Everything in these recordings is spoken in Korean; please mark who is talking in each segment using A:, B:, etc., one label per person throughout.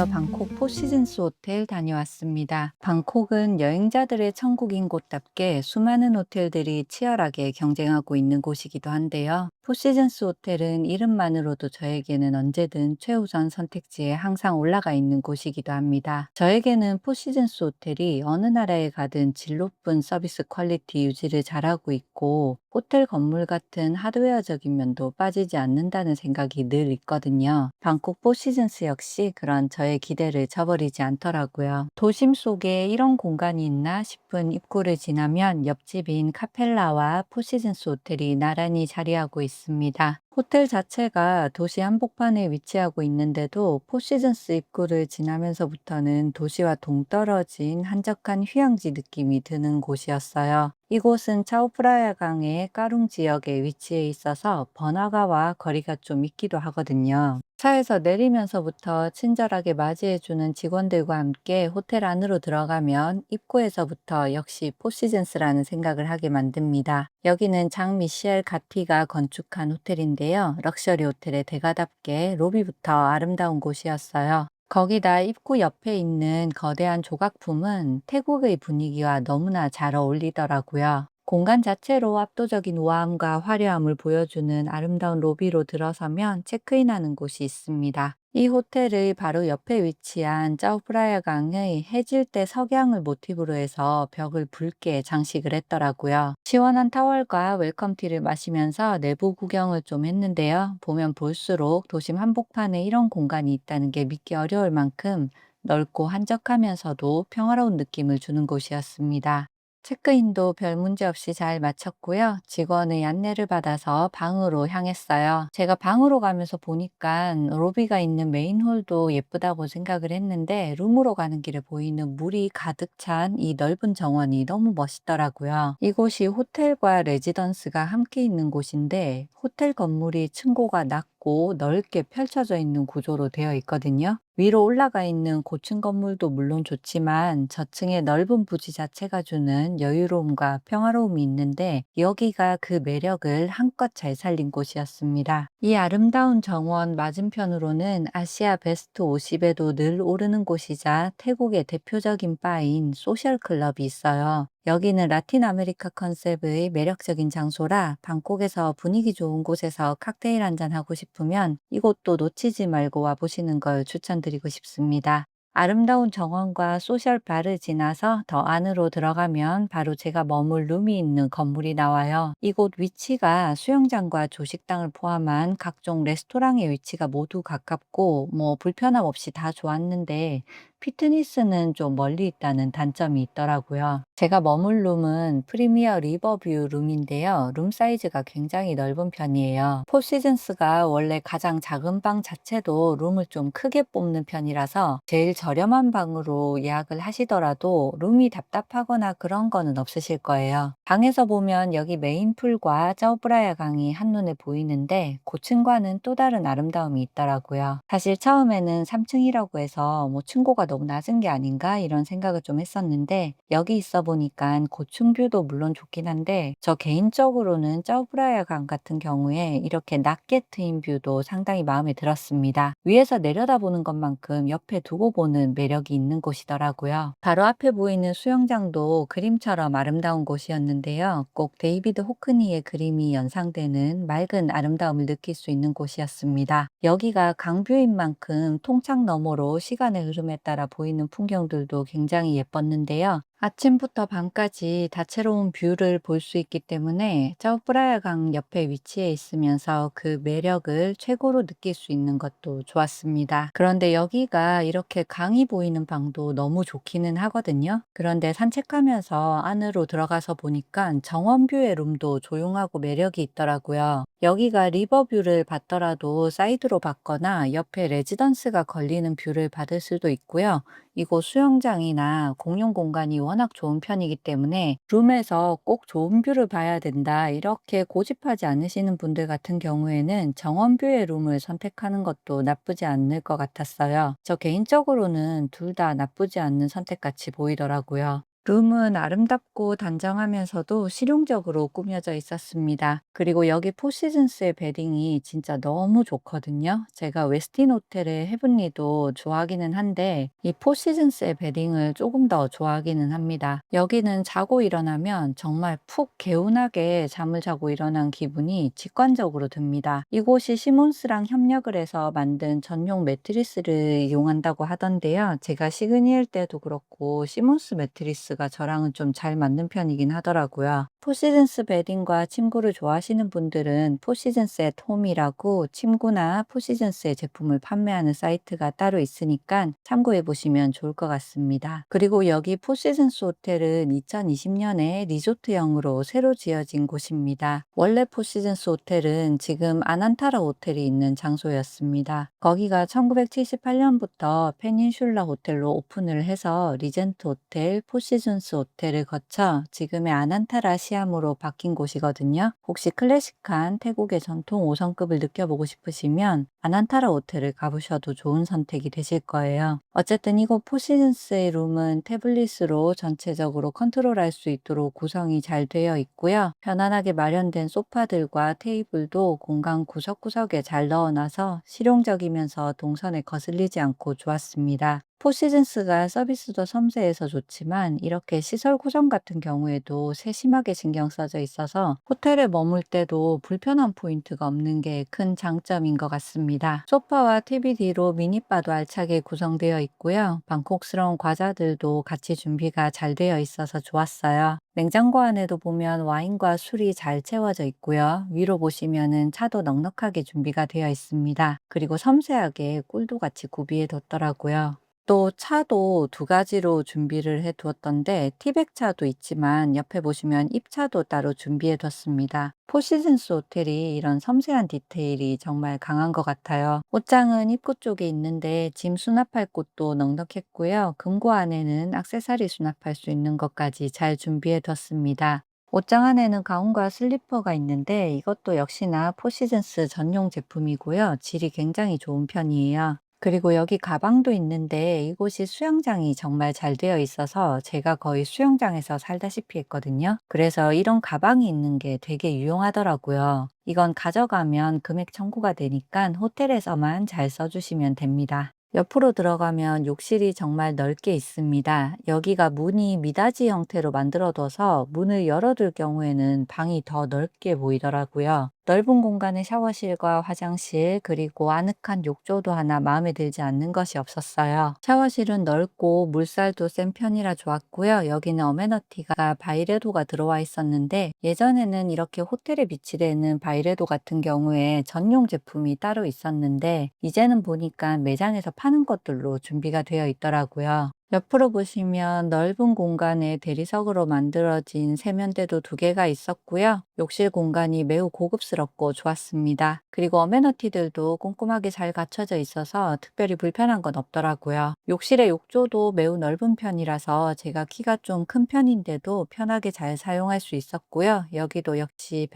A: 드디어 방콕 포시즌스 호텔 다녀왔습니다. 방콕은 여행자들의 천국인 곳답게 수많은 호텔들이 치열하게 경쟁하고 있는 곳이기도 한데요. 포시즌스 호텔은 이름만으로도 저에게는 언제든 최우선 선택지에 항상 올라가 있는 곳이기도 합니다. 저에게는 포시즌스 호텔이 어느 나라에 가든 질 높은 서비스 퀄리티 유지를 잘하고 있고, 호텔 건물 같은 하드웨어적인 면도 빠지지 않는다는 생각이 늘 있거든요. 방콕 포시즌스 역시 그런 저의 기대를 저버리지 않더라고요. 도심 속에 이런 공간이 있나 싶은 입구를 지나면 옆집인 카펠라와 포시즌스 호텔이 나란히 자리하고 있습니다. 호텔 자체가 도시 한복판에 위치하고 있는데도 포시즌스 입구를 지나면서부터는 도시와 동떨어진 한적한 휴양지 느낌이 드는 곳이었어요. 이곳은 차오프라야 강의 까룽 지역에 위치해 있어서 번화가와 거리가 좀 있기도 하거든요. 차에서 내리면서부터 친절하게 맞이해주는 직원들과 함께 호텔 안으로 들어가면 입구에서부터 역시 포시즌스라는 생각을 하게 만듭니다. 여기는 장 미셸 가티가 건축한 호텔인데요. 럭셔리 호텔의 대가답게 로비부터 아름다운 곳이었어요. 거기다 입구 옆에 있는 거대한 조각품은 태국의 분위기와 너무나 잘 어울리더라고요. 공간 자체로 압도적인 우아함과 화려함을 보여주는 아름다운 로비로 들어서면 체크인하는 곳이 있습니다. 이 호텔의 바로 옆에 위치한 짜오프라야 강의 해질 때 석양을 모티브로 해서 벽을 붉게 장식을 했더라고요. 시원한 타월과 웰컴티를 마시면서 내부 구경을 좀 했는데요. 보면 볼수록 도심 한복판에 이런 공간이 있다는 게 믿기 어려울 만큼 넓고 한적하면서도 평화로운 느낌을 주는 곳이었습니다. 체크인도 별 문제 없이 잘 마쳤고요. 직원의 안내를 받아서 방으로 향했어요. 제가 방으로 가면서 보니까 로비가 있는 메인 홀도 예쁘다고 생각을 했는데, 룸으로 가는 길에 보이는 물이 가득 찬 이 넓은 정원이 너무 멋있더라고요. 이곳이 호텔과 레지던스가 함께 있는 곳인데, 호텔 건물이 층고가 낮고 넓게 펼쳐져 있는 구조로 되어 있거든요. 위로 올라가 있는 고층 건물도 물론 좋지만 저층의 넓은 부지 자체가 주는 여유로움과 평화로움이 있는데, 여기가 그 매력을 한껏 잘 살린 곳이었습니다. 이 아름다운 정원 맞은편으로는 아시아 베스트 50에도 늘 오르는 곳이자 태국의 대표적인 바인 소셜 클럽이 있어요. 여기는 라틴 아메리카 컨셉의 매력적인 장소라 방콕에서 분위기 좋은 곳에서 칵테일 한잔 하고 싶으면 이곳도 놓치지 말고 와보시는 걸 추천드리고 싶습니다. 아름다운 정원과 소셜 바를 지나서 더 안으로 들어가면 바로 제가 머물 룸이 있는 건물이 나와요. 이곳 위치가 수영장과 조식당을 포함한 각종 레스토랑의 위치가 모두 가깝고 뭐 불편함 없이 다 좋았는데, 피트니스는 좀 멀리 있다는 단점이 있더라고요. 제가 머물 룸은 프리미어 리버뷰 룸인데요. 룸 사이즈가 굉장히 넓은 편이에요. 포시즌스가 원래 가장 작은 방 자체도 룸을 좀 크게 뽑는 편이라서 제일 저렴한 방으로 예약을 하시더라도 룸이 답답하거나 그런 거는 없으실 거예요. 방에서 보면 여기 메인 풀과 짜오브라야 강이 한눈에 보이는데, 고층과는 또 다른 아름다움이 있더라고요. 사실 처음에는 3층이라고 해서 뭐 층고가 너무 낮은 게 아닌가 이런 생각을 좀 했었는데, 여기 있어 보니까 고층 뷰도 물론 좋긴 한데 저 개인적으로는 짜오프라야 강 같은 경우에 이렇게 낮게 트인 뷰도 상당히 마음에 들었습니다. 위에서 내려다보는 것만큼 옆에 두고 보는 매력이 있는 곳이더라고요. 바로 앞에 보이는 수영장도 그림처럼 아름다운 곳이었는데요. 꼭 데이비드 호크니의 그림이 연상되는 맑은 아름다움을 느낄 수 있는 곳이었습니다. 여기가 강뷰인 만큼 통창 너머로 시간의 흐름에 따라 보이는 풍경들도 굉장히 예뻤는데요. 아침부터 밤까지 다채로운 뷰를 볼 수 있기 때문에 짜오프라야 강 옆에 위치해 있으면서 그 매력을 최고로 느낄 수 있는 것도 좋았습니다. 그런데 여기가 이렇게 강이 보이는 방도 너무 좋기는 하거든요. 그런데 산책하면서 안으로 들어가서 보니까 정원뷰의 룸도 조용하고 매력이 있더라고요. 여기가 리버뷰를 받더라도 사이드로 받거나 옆에 레지던스가 걸리는 뷰를 받을 수도 있고요. 이곳 수영장이나 공용 공간이 워낙 좋은 편이기 때문에 룸에서 꼭 좋은 뷰를 봐야 된다, 이렇게 고집하지 않으시는 분들 같은 경우에는 정원뷰의 룸을 선택하는 것도 나쁘지 않을 것 같았어요. 저 개인적으로는 둘 다 나쁘지 않는 선택같이 보이더라고요. 룸은 아름답고 단정하면서도 실용적으로 꾸며져 있었습니다. 그리고 여기 포시즌스의 베딩이 진짜 너무 좋거든요. 제가 웨스틴 호텔의 헤븐리도 좋아하기는 한데 이 포시즌스의 베딩을 조금 더 좋아하기는 합니다. 여기는 자고 일어나면 정말 푹 개운하게 잠을 자고 일어난 기분이 직관적으로 듭니다. 이곳이 시몬스랑 협력을 해서 만든 전용 매트리스를 이용한다고 하던데요. 제가 시그니엘 때도 그렇고 시몬스 매트리스가 저랑은 좀 잘 맞는 편이긴 하더라고요. 포시즌스 베딩과 침구를 좋아하시는 분들은 포시즌스 앳 홈이라고 침구나 포시즌스의 제품을 판매하는 사이트가 따로 있으니까 참고해 보시면 좋을 것 같습니다. 그리고 여기 포시즌스 호텔은 2020년에 리조트형으로 새로 지어진 곳입니다. 원래 포시즌스 호텔은 지금 아난타라 호텔이 있는 장소였습니다. 거기가 1978년부터 페닌슐라 호텔로 오픈을 해서 리젠트 호텔, 포시즌스 호텔을 거쳐 지금의 아난타라 시암으로 바뀐 곳이거든요. 혹시 클래식한 태국의 전통 5성급을 느껴보고 싶으시면 아난타라 호텔을 가보셔도 좋은 선택이 되실 거예요. 어쨌든 이곳 포시즌스의 룸은 태블릿으로 전체적으로 컨트롤할 수 있도록 구성이 잘 되어 있고요. 편안하게 마련된 소파들과 테이블도 공간 구석구석에 잘 넣어놔서 실용적이면서 동선에 거슬리지 않고 좋았습니다. 포시즌스가 서비스도 섬세해서 좋지만 이렇게 시설 구성 같은 경우에도 세심하게 신경 써져 있어서 호텔에 머물 때도 불편한 포인트가 없는 게 큰 장점인 것 같습니다. 소파와 TV 뒤로 미니바도 알차게 구성되어 있고요. 방콕스러운 과자들도 같이 준비가 잘 되어 있어서 좋았어요. 냉장고 안에도 보면 와인과 술이 잘 채워져 있고요. 위로 보시면은 차도 넉넉하게 준비가 되어 있습니다. 그리고 섬세하게 꿀도 같이 구비해 뒀더라고요. 또 차도 두 가지로 준비를 해 두었던데 티백차도 있지만 옆에 보시면 입차도 따로 준비해 뒀습니다. 포시즌스 호텔이 이런 섬세한 디테일이 정말 강한 것 같아요. 옷장은 입구 쪽에 있는데 짐 수납할 곳도 넉넉했고요. 금고 안에는 액세서리 수납할 수 있는 것까지 잘 준비해 뒀습니다. 옷장 안에는 가운과 슬리퍼가 있는데 이것도 역시나 포시즌스 전용 제품이고요. 질이 굉장히 좋은 편이에요. 그리고 여기 가방도 있는데 이곳이 수영장이 정말 잘 되어 있어서 제가 거의 수영장에서 살다시피 했거든요. 그래서 이런 가방이 있는 게 되게 유용하더라고요. 이건 가져가면 금액 청구가 되니까 호텔에서만 잘 써주시면 됩니다. 옆으로 들어가면 욕실이 정말 넓게 있습니다. 여기가 문이 미닫이 형태로 만들어둬서 문을 열어둘 경우에는 방이 더 넓게 보이더라고요. 넓은 공간의 샤워실과 화장실 그리고 아늑한 욕조도 하나 마음에 들지 않는 것이 없었어요. 샤워실은 넓고 물살도 센 편이라 좋았고요. 여기는 어메너티가 바이레도가 들어와 있었는데 예전에는 이렇게 호텔에 비치되는 바이레도 같은 경우에 전용 제품이 따로 있었는데 이제는 보니까 매장에서 파는 것들로 준비가 되어 있더라고요. 옆으로 보시면 넓은 공간에 대리석으로 만들어진 세면대도 두 개가 있었고요. 욕실 공간이 매우 고급스럽고 좋았습니다. 그리고 어메너티들도 꼼꼼하게 잘 갖춰져 있어서 특별히 불편한 건 없더라고요. 욕실의 욕조도 매우 넓은 편이라서 제가 키가 좀 큰 편인데도 편하게 잘 사용할 수 있었고요. 여기도 역시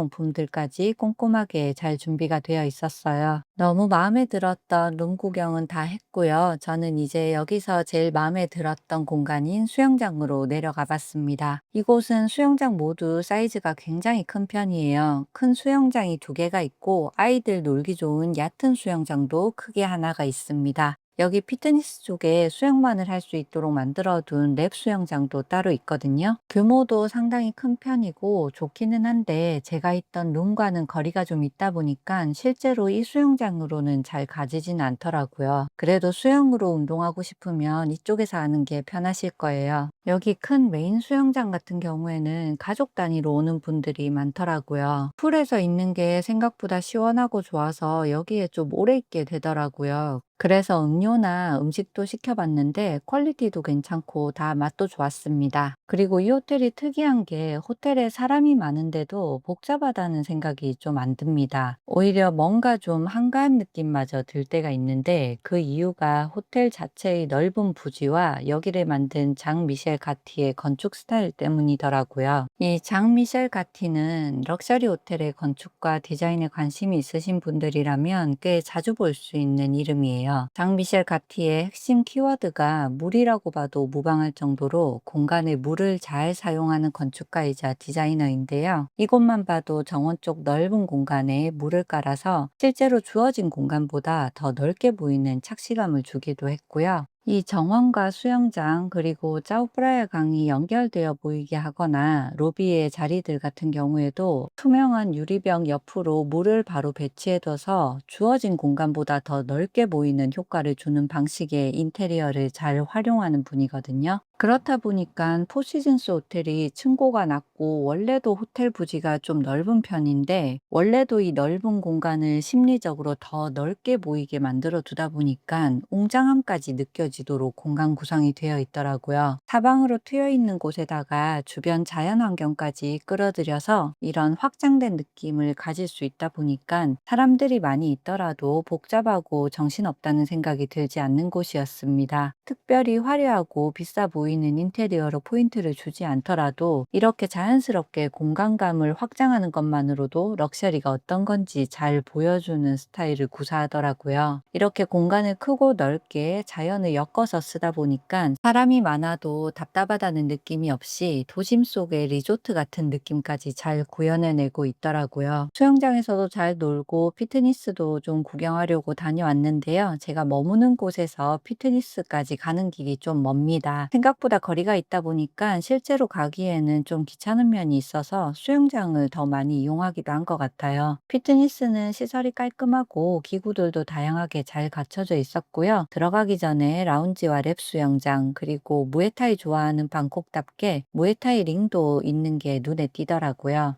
A: 베스용품들까지 꼼꼼하게 잘 준비가 되어 있었어요. 너무 마음에 들었던 룸 구경은 다 했고요. 저는 이제 여기서 제일 마음에 들었던 공간인 수영장으로 내려가 봤습니다. 이곳은 수영장 모두 사이즈가 굉장히 큰 편이에요. 큰 수영장이 두 개가 있고 아이들 놀기 좋은 얕은 수영장도 크게 하나가 있습니다. 여기 피트니스 쪽에 수영만을 할 수 있도록 만들어둔 랩 수영장도 따로 있거든요. 규모도 상당히 큰 편이고 좋기는 한데 제가 있던 룸과는 거리가 좀 있다 보니까 실제로 이 수영장으로는 잘 가지진 않더라고요. 그래도 수영으로 운동하고 싶으면 이쪽에서 하는 게 편하실 거예요. 여기 큰 메인 수영장 같은 경우에는 가족 단위로 오는 분들이 많더라고요. 풀에서 있는 게 생각보다 시원하고 좋아서 여기에 좀 오래 있게 되더라고요. 그래서 음료나 음식도 시켜봤는데 퀄리티도 괜찮고 다 맛도 좋았습니다. 그리고 이 호텔이 특이한 게 호텔에 사람이 많은데도 복잡하다는 생각이 좀 안 듭니다. 오히려 뭔가 좀 한가한 느낌마저 들 때가 있는데 그 이유가 호텔 자체의 넓은 부지와 여기를 만든 장 미셸 가티의 건축 스타일 때문이더라고요. 이 장 미셸 가티는 럭셔리 호텔의 건축과 디자인에 관심이 있으신 분들이라면 꽤 자주 볼 수 있는 이름이에요. 공간이에요. 장미셸 가티의 핵심 키워드가 물이라고 봐도 무방할 정도로 공간에 물을 잘 사용하는 건축가이자 디자이너인데요. 이곳만 봐도 정원 쪽 넓은 공간에 물을 깔아서 실제로 주어진 공간보다 더 넓게 보이는 착시감을 주기도 했고요. 이 정원과 수영장 그리고 짜오프라야 강이 연결되어 보이게 하거나 로비의 자리들 같은 경우에도 투명한 유리병 옆으로 물을 바로 배치해둬서 주어진 공간보다 더 넓게 보이는 효과를 주는 방식의 인테리어를 잘 활용하는 분이거든요. 그렇다 보니까 포시즌스 호텔이 층고가 낮고 원래도 호텔 부지가 좀 넓은 편인데 원래도 이 넓은 공간을 심리적으로 더 넓게 보이게 만들어 두다 보니까 웅장함까지 느껴지도록 공간 구성이 되어 있더라고요. 사방으로 트여 있는 곳에다가 주변 자연 환경까지 끌어들여서 이런 확장된 느낌을 가질 수 있다 보니까 사람들이 많이 있더라도 복잡하고 정신없다는 생각이 들지 않는 곳이었습니다. 특별히 화려하고 비싸 보이는 인테리어로 포인트를 주지 않더라도 이렇게 자연스럽게 공간감을 확장하는 것만으로도 럭셔리가 어떤 건지 잘 보여주는 스타일을 구사하더라고요. 이렇게 공간을 크고 넓게 자연을 엮어서 쓰다 보니까 사람이 많아도 답답하다는 느낌이 없이 도심 속의 리조트 같은 느낌까지 잘 구현해내고 있더라고요. 수영장에서도 잘 놀고 피트니스도 좀 구경하려고 다녀왔는데요. 제가 머무는 곳에서 피트니스까지 가는 길이 좀 멉니다. 생각보다 거리가 있다 보니까 실제로 가기에는 좀 귀찮은 면이 있어서 수영장을 더 많이 이용하기도 한 것 같아요. 피트니스는 시설이 깔끔하고 기구들도 다양하게 잘 갖춰져 있었고요. 들어가기 전에 라운지와 랩 수영장 그리고 무에타이 좋아하는 방콕답게 무에타이 링도 있는 게 눈에 띄더라고요.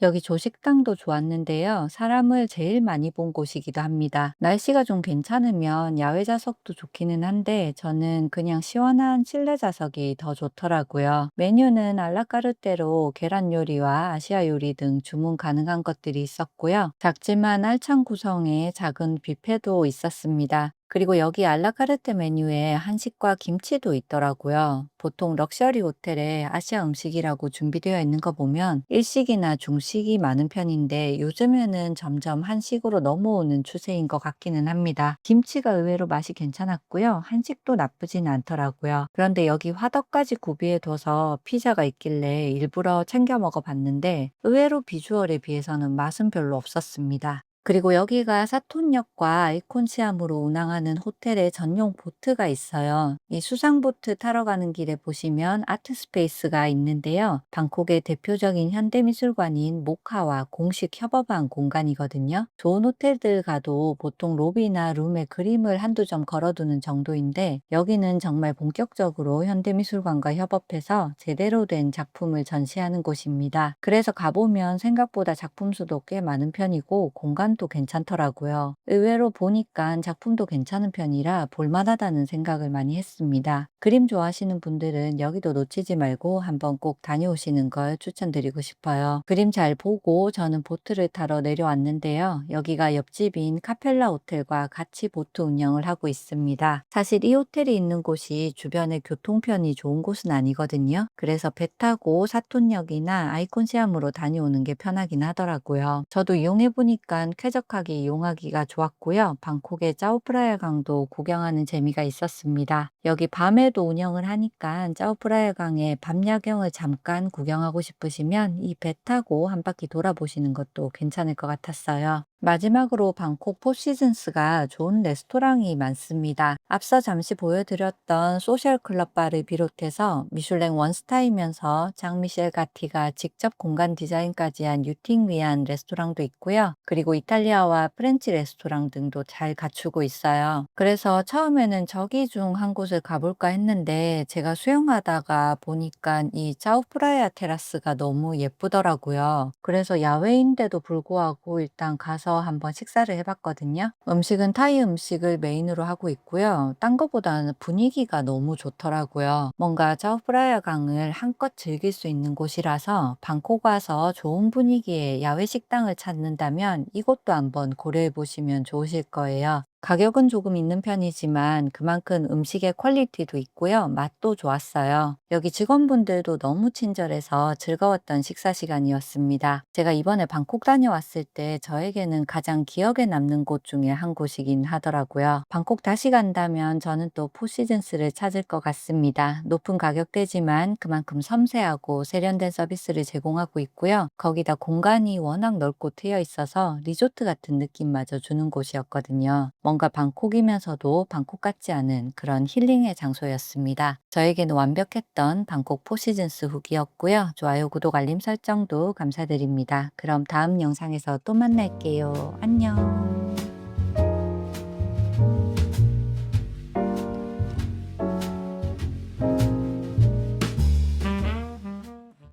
A: 여기 조식당도 좋았는데요. 사람을 제일 많이 본 곳이기도 합니다. 날씨가 좀 괜찮으면 야외 좌석도 좋기는 한데 저는 그냥 시원한 실내 좌석이 더 좋더라고요. 메뉴는 알라카르테로 계란 요리와 아시아 요리 등 주문 가능한 것들이 있었고요. 작지만 알찬 구성의 작은 뷔페도 있었습니다. 그리고 여기 알라카르테 메뉴에 한식과 김치도 있더라고요. 보통 럭셔리 호텔에 아시아 음식이라고 준비되어 있는 거 보면 일식이나 중식이 많은 편인데 요즘에는 점점 한식으로 넘어오는 추세인 것 같기는 합니다. 김치가 의외로 맛이 괜찮았고요. 한식도 나쁘진 않더라고요. 그런데 여기 화덕까지 구비해둬서 피자가 있길래 일부러 챙겨 먹어봤는데 의외로 비주얼에 비해서는 맛은 별로 없었습니다. 그리고 여기가 사톤역과 아이콘시암으로 운항하는 호텔에 전용 보트가 있어요. 이 수상보트 타러 가는 길에 보시면 아트 스페이스가 있는데요. 방콕의 대표적인 현대미술관인 모카와 공식 협업한 공간이거든요. 좋은 호텔들 가도 보통 로비나 룸에 그림을 한두 점 걸어두는 정도인데 여기는 정말 본격적으로 현대미술관과 협업해서 제대로 된 작품을 전시하는 곳입니다. 그래서 가보면 생각보다 작품 수도 꽤 많은 편이고 공간도 괜찮더라고요. 의외로 보니까 작품도 괜찮은 편이라 볼만하다는 생각을 많이 했습니다. 그림 좋아하시는 분들은 여기도 놓치지 말고 한번 꼭 다녀오시는 걸 추천드리고 싶어요. 그림 잘 보고 저는 보트를 타러 내려왔는데요. 여기가 옆집인 카펠라 호텔과 같이 보트 운영을 하고 있습니다. 사실 이 호텔이 있는 곳이 주변에 교통편이 좋은 곳은 아니거든요. 그래서 배 타고 사톤역이나 아이콘시암으로 다녀오는 게 편하긴 하더라고요. 저도 이용해 보니까 쾌적하게 이용하기가 좋았고요. 방콕의 짜오프라야 강도 구경하는 재미가 있었습니다. 여기 밤에도 운영을 하니까 짜오프라야 강의 밤 야경을 잠깐 구경하고 싶으시면 이 배 타고 한 바퀴 돌아보시는 것도 괜찮을 것 같았어요. 마지막으로 방콕 포시즌스가 좋은 레스토랑이 많습니다. 앞서 잠시 보여드렸던 소셜 클럽 바를 비롯해서 미슐랭 원스타이면서 장미셸 가티가 직접 공간 디자인까지 한 유팅 위한 레스토랑도 있고요. 그리고 이탈리아와 프렌치 레스토랑 등도 잘 갖추고 있어요. 그래서 처음에는 저기 중 한 곳을 가볼까 했는데 제가 수영하다가 보니까 이 짜오프라야 테라스가 너무 예쁘더라고요. 그래서 야외인데도 불구하고 일단 가서 한번 식사를 해봤거든요. 음식은 타이 음식을 메인으로 하고 있고요. 딴 거보다는 분위기가 너무 좋더라고요. 뭔가 짜오프라야 강을 한껏 즐길 수 있는 곳이라서 방콕 와서 좋은 분위기의 야외 식당을 찾는다면 이곳도 한번 고려해 보시면 좋으실 거예요. 가격은 조금 있는 편이지만 그만큼 음식의 퀄리티도 있고요. 맛도 좋았어요. 여기 직원분들도 너무 친절해서 즐거웠던 식사 시간이었습니다. 제가 이번에 방콕 다녀왔을 때 저에게는 가장 기억에 남는 곳 중에 한 곳이긴 하더라고요. 방콕 다시 간다면 저는 또 포시즌스를 찾을 것 같습니다. 높은 가격대지만 그만큼 섬세하고 세련된 서비스를 제공하고 있고요. 거기다 공간이 워낙 넓고 트여 있어서 리조트 같은 느낌마저 주는 곳이었거든요. 뭔가 방콕이면서도 방콕 같지 않은 그런 힐링의 장소였습니다. 저에게는 완벽했던 방콕 포시즌스 후기였고요. 좋아요, 구독, 알림 설정도 감사드립니다. 그럼 다음 영상에서 또 만날게요. 안녕.